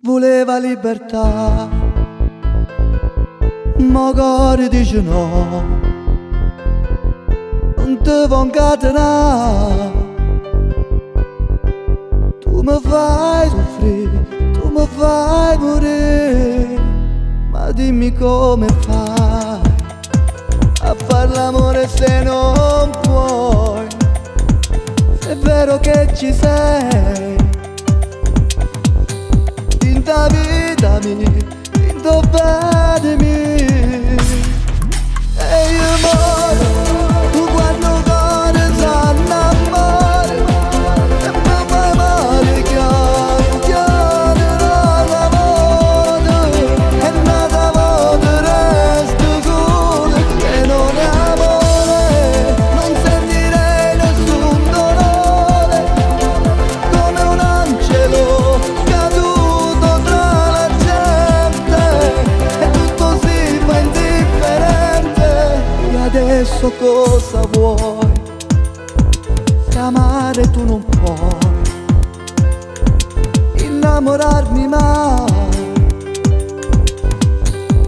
voleva libertà, ma cuore dice no, non ti vuoi incatenare. Tu mi fai soffrire, tu mi fai morire, ma dimmi come fai a far l'amore se non puoi, se è vero che ci sei. Tinta vita mia, tinta bene mia, e io muoio, tu quando cuore s'annamora, e mi fai male chiaro, chiaro l'amore, e nata volta resto solo, e non è amore, non sentirei nessun dolore, come un angelo caduto tra la gente, e tutto si fa indifferente. E adesso cosa vuoi? Se amare tu non puoi, innamorarmi mai,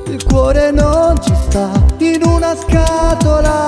il cuore non ci sta in una scatola.